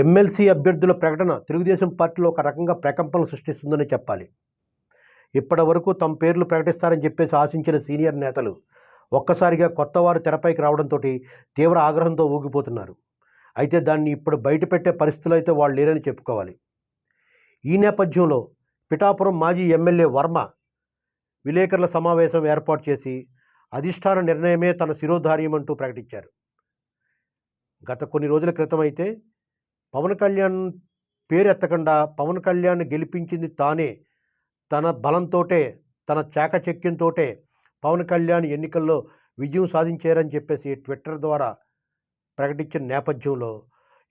MLC అభ్యర్థుల ప్రకటన తెలుగుదేశం పార్టీలో ఒక రకంగా ప్రకంపనలు సృష్టిస్తుందని చెప్పాలి. ఇప్పటి వరకు తమ పేర్లు ప్రకటిస్తారని చెప్పేసి ఆశించిన సీనియర్ నేతలు ఒక్కసారిగా కొత్తవారు తెరపైకి రావడంతో తీవ్ర ఆగ్రహంతో ఊగిపోతున్నారు. అయితే దాన్ని ఇప్పుడు బయటపెట్టే పరిస్థితులు అయితే వాళ్ళు లేరని చెప్పుకోవాలి. ఈ నేపథ్యంలో పిఠాపురం మాజీ ఎమ్మెల్యే వర్మ విలేకరుల సమావేశం ఏర్పాటు చేసి అధిష్టాన నిర్ణయమే తన శిరోధార్యమంటూ ప్రకటించారు. గత కొన్ని రోజుల క్రితం అయితే పవన్ కళ్యాణ్ పేరు ఎత్తకుండా పవన్ కళ్యాణ్ గెలిపించింది తానే, తన బలంతోటే, తన చాకచక్యంతోటే పవన్ కళ్యాణ్ ఎన్నికల్లో విజయం సాధించారని చెప్పేసి ట్విట్టర్ ద్వారా ప్రకటించిన నేపథ్యంలో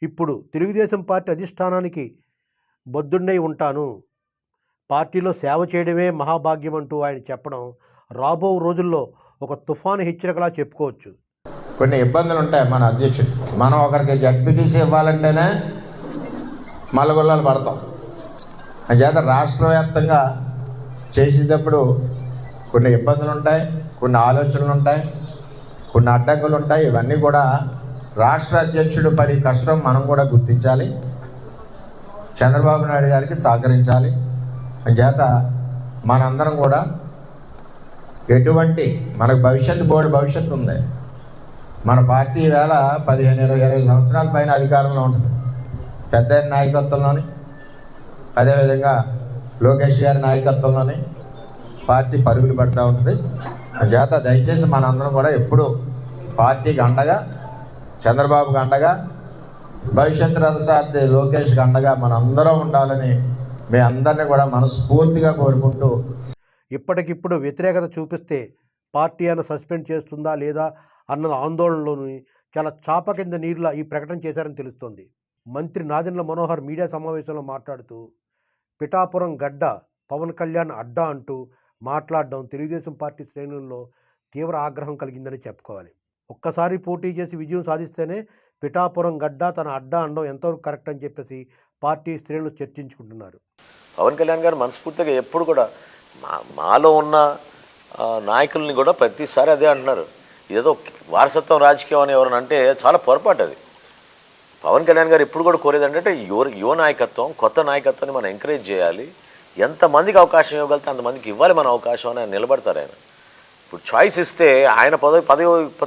ఇప్పుడు తెలుగుదేశం పార్టీ అధిష్టానానికి బద్దున్నై ఉంటాను, పార్టీలో సేవ చేయడమే మహాభాగ్యం అంటూ ఆయన చెప్పడం రాబో రోజుల్లో ఒక తుఫాను హెచ్చరికలా చెప్పుకోవచ్చు. కొన్ని ఇబ్బందులు ఉంటాయి. మన అధ్యక్షుడు మనం ఒకరికి జడ్పీటీసీ ఇవ్వాలంటేనే మల్లగొల్లాలు పడతాం. అంచేత రాష్ట్ర వ్యాప్తంగా చేసేటప్పుడు కొన్ని ఇబ్బందులు ఉంటాయి, కొన్ని ఆలోచనలు ఉంటాయి, కొన్ని అడ్డంకులు ఉంటాయి. ఇవన్నీ కూడా రాష్ట్ర అధ్యక్షుడు పడి కష్టం మనం కూడా గుర్తించాలి, చంద్రబాబు నాయుడు గారికి సహకరించాలి. అంచేత మనందరం కూడా ఎటువంటి మనకు బోర్డు భవిష్యత్తు ఉంది. మన పార్టీ వేళ 15-20 సంవత్సరాల పైన అధికారంలో ఉంటుంది. పెద్ద నాయకత్వంలోని, అదేవిధంగా లోకేష్ గారి నాయకత్వంలోని పార్టీ పరుగులు పెడతా ఉంటుంది. చేత దయచేసి మనందరం కూడా ఎప్పుడు పార్టీకి అండగా, చంద్రబాబుకి అండగా, భవిష్యత్ రథసారథి లోకేష్కి అండగా మనందరం ఉండాలని మీ అందరినీ కూడా మనస్ఫూర్తిగా కోరుకుంటూ, ఇప్పటికిప్పుడు వ్యతిరేకత చూపిస్తే పార్టీ అన్న సస్పెండ్ చేస్తుందా లేదా అన్న ఆందోళనలోని చాలా చాప కింద నీరులా ఈ ప్రకటన చేశారని తెలుస్తోంది. మంత్రి నాదెండ్ల మనోహర్ మీడియా సమావేశంలో మాట్లాడుతూ పిఠాపురం గడ్డ పవన్ కళ్యాణ్ అడ్డా అంటూ మాట్లాడడం తెలుగుదేశం పార్టీ శ్రేణుల్లో తీవ్ర ఆగ్రహం కలిగిందని చెప్పుకోవాలి. ఒక్కసారి పోటీ చేసి విజయం సాధిస్తేనే పిఠాపురం గడ్డ తన అడ్డా అనడం ఎంతవరకు కరెక్ట్ అని చెప్పేసి పార్టీ శ్రేణులు చర్చించుకుంటున్నారు. పవన్ కళ్యాణ్ గారు మనస్ఫూర్తిగా ఎప్పుడు కూడా మాలో ఉన్న నాయకుల్ని కూడా ప్రతిసారి అదే అంటున్నారు. ఇదేదో వారసత్వం రాజకీయం అని ఎవరైనా అంటే చాలా పొరపాటు. అది పవన్ కళ్యాణ్ గారు ఎప్పుడు కూడా కోరేది అంటే యువ నాయకత్వం, కొత్త నాయకత్వాన్ని మనం ఎంకరేజ్ చేయాలి. ఎంతమందికి అవకాశం ఇవ్వగలితే అంతమందికి ఇవ్వాలి మన అవకాశం అని ఆయన నిలబడతారు. ఆయన ఇప్పుడు చాయిస్ ఇస్తే ఆయన పదవి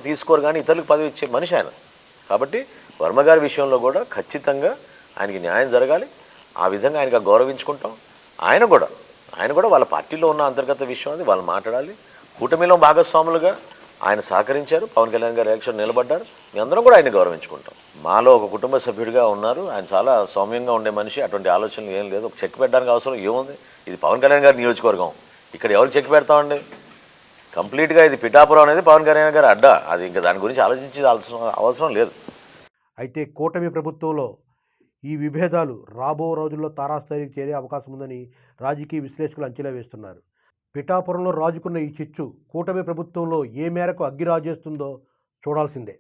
తీసుకోరు, కానీ ఇతరులకు పదవి ఇచ్చే మనిషి ఆయన. కాబట్టి వర్మ గారి విషయంలో కూడా ఖచ్చితంగా ఆయనకి న్యాయం జరగాలి. ఆ విధంగా ఆయనకు గౌరవించుకుంటాం. ఆయన కూడా వాళ్ళ పార్టీలో ఉన్న అంతర్గత విషయం అది వాళ్ళు మాట్లాడాలి. కూటమిలో భాగస్వాములుగా ఆయన సహకరించారు. పవన్ కళ్యాణ్ గారు ఎలక్షన్ నిలబడ్డారు. మీ అందరం కూడా ఆయన గౌరవించుకుంటాం. మాలో ఒక కుటుంబ సభ్యుడిగా ఉన్నారు. ఆయన చాలా సౌమ్యంగా ఉండే మనిషి. అటువంటి ఆలోచనలు ఏం లేదు. ఒక చెక్ పెట్టడానికి అవసరం ఏముంది? ఇది పవన్ కళ్యాణ్ గారి నియోజకవర్గం. ఇక్కడ ఎవరు చెక్ పెడతామండి? కంప్లీట్గా ఇది పిఠాపురం అనేది పవన్ కళ్యాణ్ గారి అడ్డా. అది ఇంకా దాని గురించి ఆలోచించాల్సిన అవసరం లేదు. అయితే కూటమి ప్రభుత్వంలో ఈ విభేదాలు రాబో రోజుల్లో తారాస్థాయికి చేరే అవకాశం ఉందని రాజకీయ విశ్లేషకులు అంచనా వేస్తున్నారు. పిఠాపురంలో రాజుకున్న ఈ చిచ్చు కూటమి ప్రభుత్వంలో ఏ మేరకు అగ్గిరాజేస్తుందో చూడాల్సిందే.